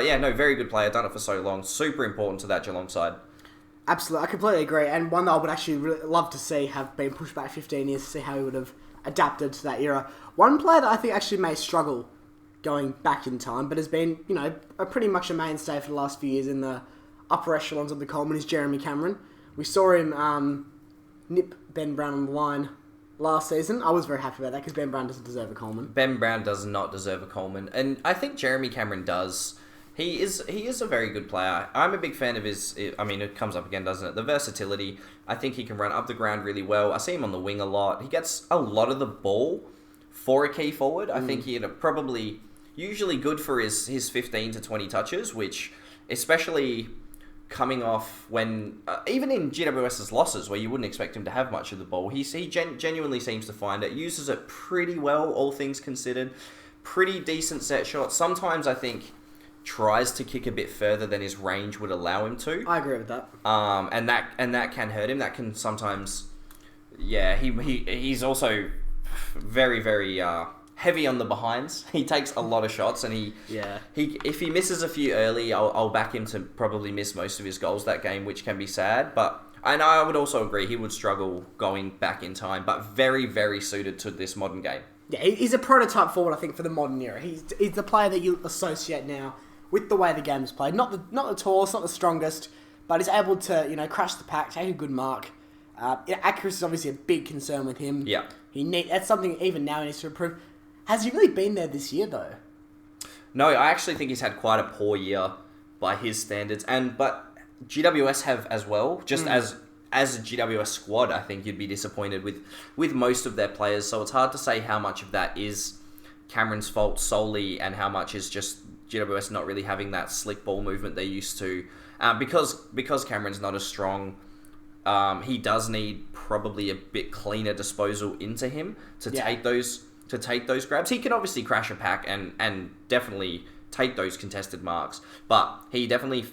yeah, no, very good player, done it for so long. Super important to that Geelong side. Absolutely, I completely agree. And one that I would actually really love to see have been pushed back 15 years to see how he would have adapted to that era. One player that I think actually may struggle going back in time, but has been, pretty much a mainstay for the last few years in the upper echelons of the Coleman is Jeremy Cameron. We saw him nip Ben Brown on the line last season. I was very happy about that because Ben Brown doesn't deserve a Coleman. Ben Brown does not deserve a Coleman, and I think Jeremy Cameron does. He is a very good player. I'm a big fan of his... I mean, it comes up again, doesn't it? The versatility. I think he can run up the ground really well. I see him on the wing a lot. He gets a lot of the ball for a key forward. I think he'd probably... Usually good for his 15 to 20 touches, which, especially coming off when... even in GWS's losses, where you wouldn't expect him to have much of the ball, he genuinely seems to find it. Uses it pretty well, all things considered. Pretty decent set shots. Sometimes, I think... tries to kick a bit further than his range would allow him to. I agree with that. And that can hurt him. That can sometimes, yeah. He's also very, very heavy on the behinds. He takes a lot of shots, and he if he misses a few early, I'll back him to probably miss most of his goals that game, which can be sad. But I would also agree he would struggle going back in time, but very, very suited to this modern game. Yeah, he's a prototype forward, I think, for the modern era. He's the player that you associate now with the way the game is played. Not the tallest, not the strongest, but he's able to, crash the pack, take a good mark. Accuracy is obviously a big concern with him. Yeah. That's something even now he needs to improve. Has he really been there this year, though? No, I actually think he's had quite a poor year by his standards. But GWS have as well, just as a GWS squad, I think you'd be disappointed with most of their players. So it's hard to say how much of that is Cameron's fault solely and how much is just GWS not really having that slick ball movement they used to. Because Cameron's not as strong, he does need probably a bit cleaner disposal into him to take those grabs. He can obviously crash a pack and definitely take those contested marks, but he definitely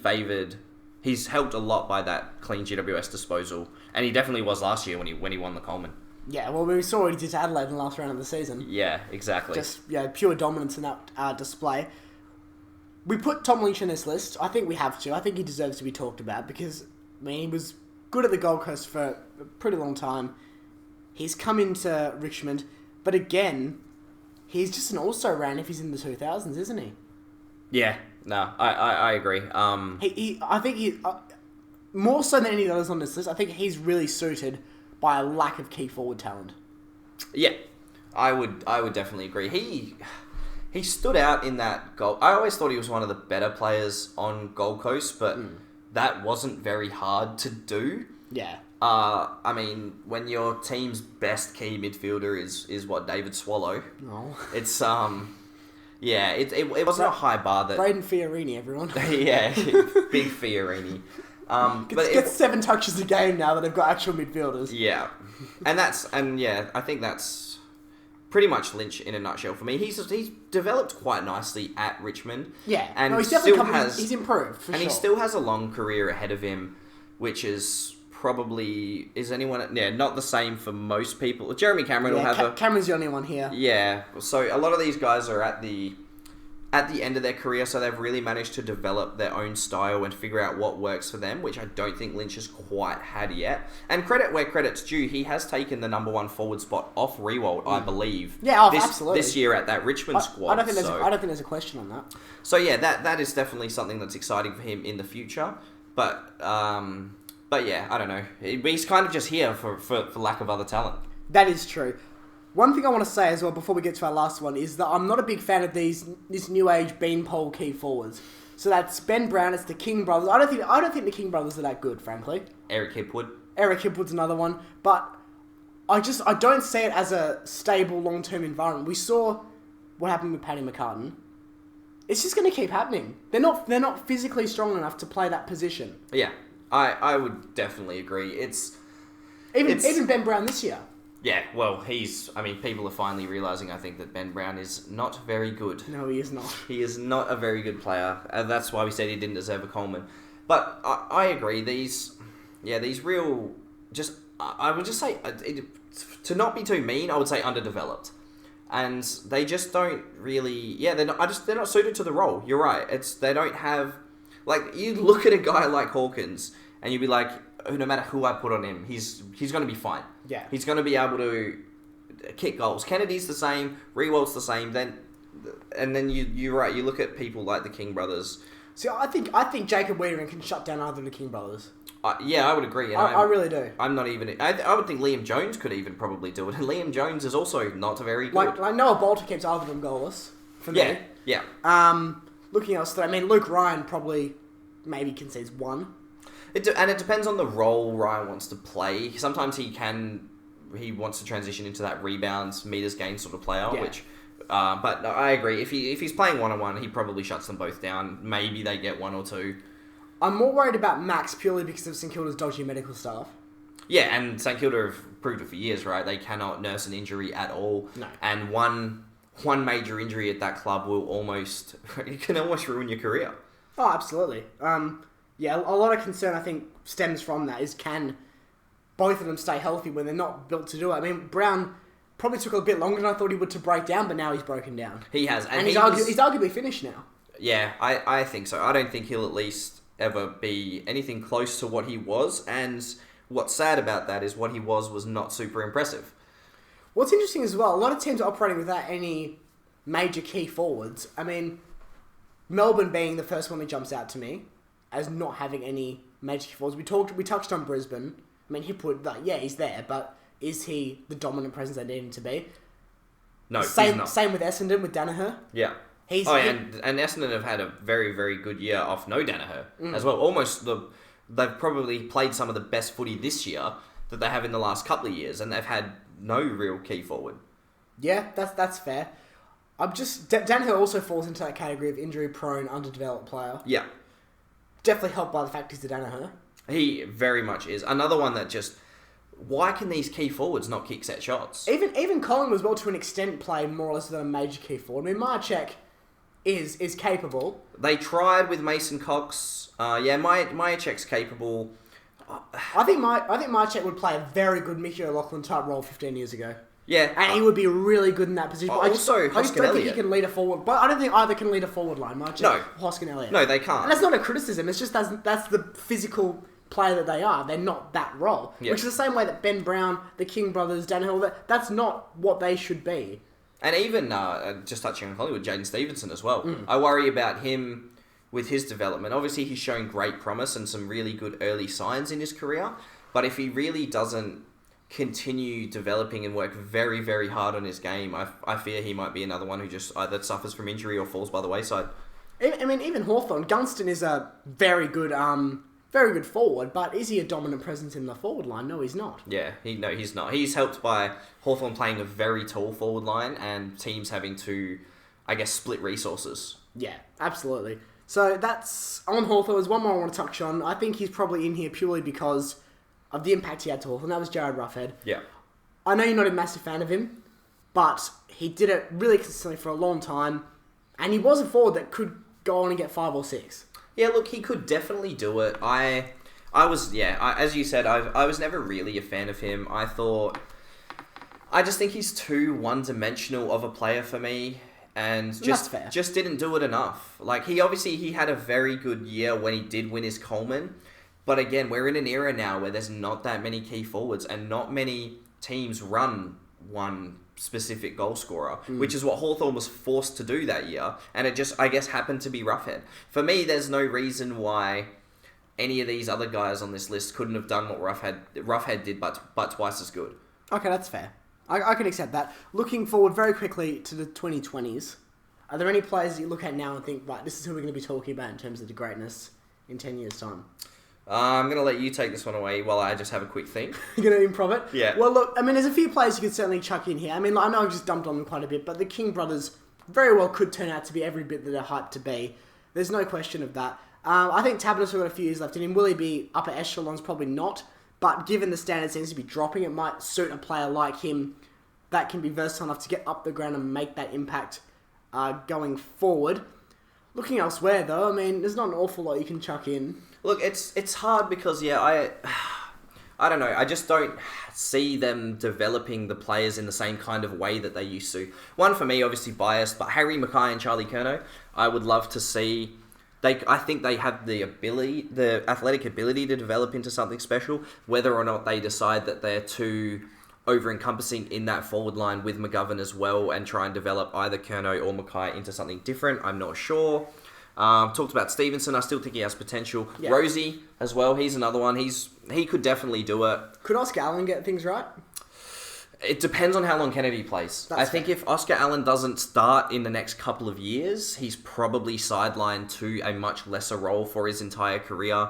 he's helped a lot by that clean GWS disposal, and he definitely was last year when he won the Coleman. Yeah, well, we saw what he did to Adelaide in the last round of the season. Yeah, exactly. Just pure dominance in that display. We put Tom Lynch in this list. I think we have to. I think he deserves to be talked about because, he was good at the Gold Coast for a pretty long time. He's come into Richmond, but again, he's just an also-ran if he's in the 2000s, isn't he? Yeah, no, I agree. I think he more so than any others on this list, I think he's really suited by a lack of key forward talent. Yeah, I would definitely agree. He stood out in that goal. I always thought he was one of the better players on Gold Coast, but that wasn't very hard to do. Yeah. When your team's best key midfielder is what, David Swallow? No. It's it wasn't a high bar that... Braden Fiorini, everyone. Yeah, big Fiorini. Gets 7 touches a game now that they've got actual midfielders. Yeah, I think that's pretty much Lynch in a nutshell for me. He's developed quite nicely at Richmond. Yeah, and he's definitely he's improved for sure. And he still has a long career ahead of him, which is probably not the same for most people. Jeremy Cameron will have Cameron's the only one here. Yeah, so a lot of these guys are at the end of their career, so they've really managed to develop their own style and figure out what works for them, which I don't think Lynch has quite had yet. And credit where credit's due, he has taken the number 1 forward spot off Riewoldt, I believe. Yeah, absolutely. This year at that Richmond squad. I don't think there's a question on that. So yeah, that is definitely something that's exciting for him in the future. But yeah, I don't know. He's kind of just here for lack of other talent. That is true. One thing I want to say as well before we get to our last one is that I'm not a big fan of this new age beanpole key forwards. So that's Ben Brown, it's the King brothers. I don't think the King brothers are that good, frankly. Eric Hipwood's another one, but I don't see it as a stable long-term environment. We saw what happened with Paddy McCartan. It's just going to keep happening. They're not physically strong enough to play that position. Yeah, I would definitely agree. Even Ben Brown this year. Yeah, well, people are finally realising, I think, that Ben Brown is not very good. No, he is not. He is not a very good player, and that's why we said he didn't deserve a Coleman. But I agree, these real, I would just say, to not be too mean, I would say underdeveloped. And they just don't really, they're not suited to the role. You're right, they don't have, like, you look at a guy like Hawkins, and you'd be like, no matter who I put on him, he's going to be fine. Yeah. He's going to be able to kick goals. Kennedy's the same, Riewolt's the same. Then you're right. You look at people like the King brothers. See, I think Jacob Wiedering can shut down either of the King brothers. I would agree. And I really do. I'm not even. I would think Liam Jones could even probably do it. And Liam Jones is also not very good. Like Noah Bolter keeps either of them goalless for me. Yeah. Looking elsewhere, Luke Ryan probably maybe concedes 1. It depends on the role Ryan wants to play. Sometimes he wants to transition into that rebounds, meters gain sort of player, which... but I agree. If he's playing 1-on-1, he probably shuts them both down. Maybe they get 1 or 2. I'm more worried about Max purely because of St Kilda's dodgy medical staff. Yeah, and St Kilda have proved it for years, right? They cannot nurse an injury at all. No. And one major injury at that club can almost ruin your career. Oh, absolutely. Yeah, a lot of concern, I think, stems from that is can both of them stay healthy when they're not built to do it? Brown probably took a bit longer than I thought he would to break down, but now he's broken down. He has. And he's arguably finished now. Yeah, I think so. I don't think he'll at least ever be anything close to what he was, and what's sad about that is what he was not super impressive. What's interesting as well, a lot of teams are operating without any major key forwards. Melbourne being the first one that jumps out to me as not having any major key forwards. We touched on Brisbane. Hipwood, he's there, but is he the dominant presence they need him to be? No, he's not. Same with Essendon, with Danaher. Yeah. And Essendon have had a very, very good year off no Danaher as well. They've probably played some of the best footy this year that they have in the last couple of years, and they've had no real key forward. Yeah, that's fair. Danaher also falls into that category of injury-prone, underdeveloped player. Yeah. Definitely helped by the fact he's the Danaher. He very much is. Another one that just... Why can these key forwards not kick set shots? Even Collingwood as well, to an extent, play more or less than a major key forward. Marchek is capable. They tried with Mason Cox. Myercheck's capable. I think Marchek would play a very good Mickey O'Loughlin type role 15 years ago. Yeah. And he would be really good in that position. I just don't Elliott. think he can lead a forward. But I don't think either can lead a forward line, Marchek or Hoskin Elliott. No, they can't. And that's not a criticism. It's just that's the physical player that they are. They're not that role. Yeah. Which is the same way that Ben Brown, the King brothers, Danaher, that's not what they should be. And even, just touching on Collingwood, Jaden Stevenson as well. I worry about him with his development. Obviously, he's shown great promise and some really good early signs in his career. But if he really doesn't continue developing and work very, very hard on his game, I fear he might be another one who just either suffers from injury or falls by the wayside. Even Hawthorn. Gunston is a very good forward, but is he a dominant presence in the forward line? No, he's not. Yeah, he's not. He's helped by Hawthorn playing a very tall forward line and teams having to, I guess, split resources. Yeah, absolutely. So that's on Hawthorn. There's one more I want to touch on. I think he's probably in here purely because of the impact he had to Hawthorn. That was Jared Roughhead. Yeah. I know you're not a massive fan of him, but he did it really consistently for a long time, and he was a forward that could go on and get 5 or 6. Yeah, look, he could definitely do it. As you said, I was never really a fan of him. I just think he's too one-dimensional of a player for me, and just didn't do it enough. Like, he had a very good year when he did win his Coleman, but again, we're in an era now where there's not that many key forwards, and not many teams run one specific goal scorer, which is what Hawthorn was forced to do that year, and it just, I guess, happened to be Roughhead. For me, there's no reason why any of these other guys on this list couldn't have done what Roughhead did, but twice as good. Okay, that's fair. I can accept that. Looking forward very quickly to the 2020s, are there any players that you look at now and think, right, this is who we're going to be talking about in terms of the greatness in 10 years' time? I'm going to let you take this one away while I just have a quick think. You're going to improv it? Yeah. Well, look, I mean, there's a few players you could certainly chuck in here. I mean, I know I've just dumped on them quite a bit, but the King brothers very well could turn out to be every bit that they're hyped to be. There's no question of that. I think Taberner's got a few years left in him. Will he be upper echelons? Probably not. But given the standard seems to be dropping, it might suit a player like him that can be versatile enough to get up the ground and make that impact going forward. Looking elsewhere, though, I mean, there's not an awful lot you can chuck in. Look, it's hard because, I don't know. I just don't see them developing the players in the same kind of way that they used to. One, for me, obviously biased, but Harry Mackay and Charlie Curnow, I would love to see. I think they have the athletic ability to develop into something special. Whether or not they decide that they're too over-encompassing in that forward line with McGovern as well and try and develop either Curnow or Mackay into something different, I'm not sure. Talked about Stevenson. I still think he has potential. Yeah. Rosie as well. He's another one. He could definitely do it. Could Oscar Allen get things right? It depends on how long Kennedy plays. I think if Oscar Allen doesn't start in the next couple of years, he's probably sidelined to a much lesser role for his entire career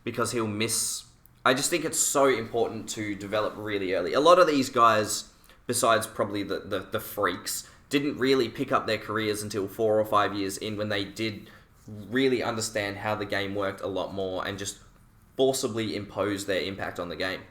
because he'll miss. I just think it's so important to develop really early. A lot of these guys, besides probably the freaks, didn't really pick up their careers until 4 or 5 years in when they did really understand how the game worked a lot more and just forcibly impose their impact on the game.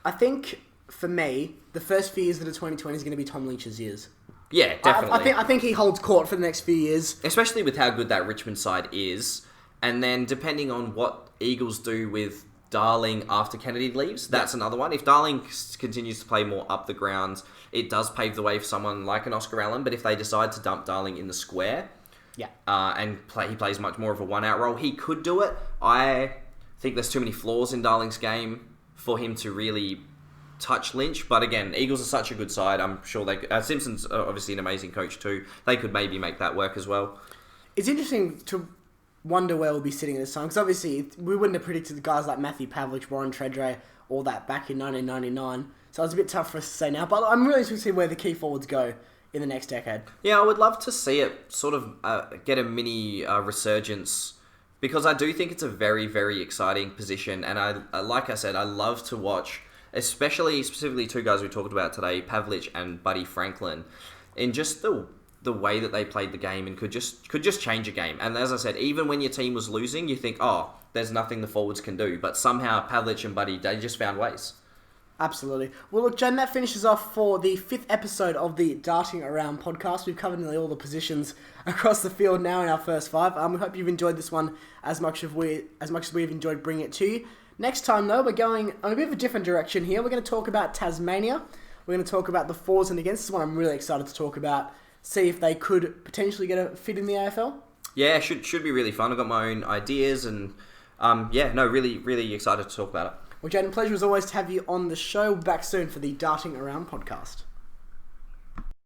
I think, for me, the first few years of the 2020 is going to be Tom Lynch's years. Yeah, definitely. I think he holds court for the next few years. Especially with how good that Richmond side is. And then depending on what Eagles do with Darling after Kennedy leaves, that's another one. If Darling continues to play more up the ground, it does pave the way for someone like an Oscar Allen. But if they decide to dump Darling in the square, he plays much more of a one-out role, he could do it. I think there's too many flaws in Darling's game for him to really touch Lynch. But again, Eagles are such a good side. I'm sure they could. Simpson's obviously an amazing coach too. They could maybe make that work as well. It's interesting to wonder where we'll be sitting at this time, because obviously we wouldn't have predicted the guys like Matthew Pavlich, Warren Treadray, all that back in 1999. So it's a bit tough for us to say now. But I'm really interested to see where the key forwards go in the next decade. Yeah, I would love to see it sort of get a mini resurgence, because I do think it's a very, very exciting position. And like I said, I love to watch, specifically two guys we talked about today, Pavlich and Buddy Franklin, in just the way that they played the game and could just change a game. And as I said, even when your team was losing, you think, oh, there's nothing the forwards can do. But somehow Pavlich and Buddy, they just found ways. Absolutely. Well, look, Jen, that finishes off for the 5th episode of the Darting Around podcast. We've covered nearly all the positions across the field now in our first 5. We hope you've enjoyed this one as much as we've enjoyed bringing it to you. Next time, though, we're going on a bit of a different direction here. We're going to talk about Tasmania. We're going to talk about the fors and against. This is one I'm really excited to talk about. See if they could potentially get a fit in the AFL. Yeah, should be really fun. I've got my own ideas and, really, really excited to talk about it. Well, Jaden, pleasure as always to have you on the show. We'll be back soon for the Darting Around podcast.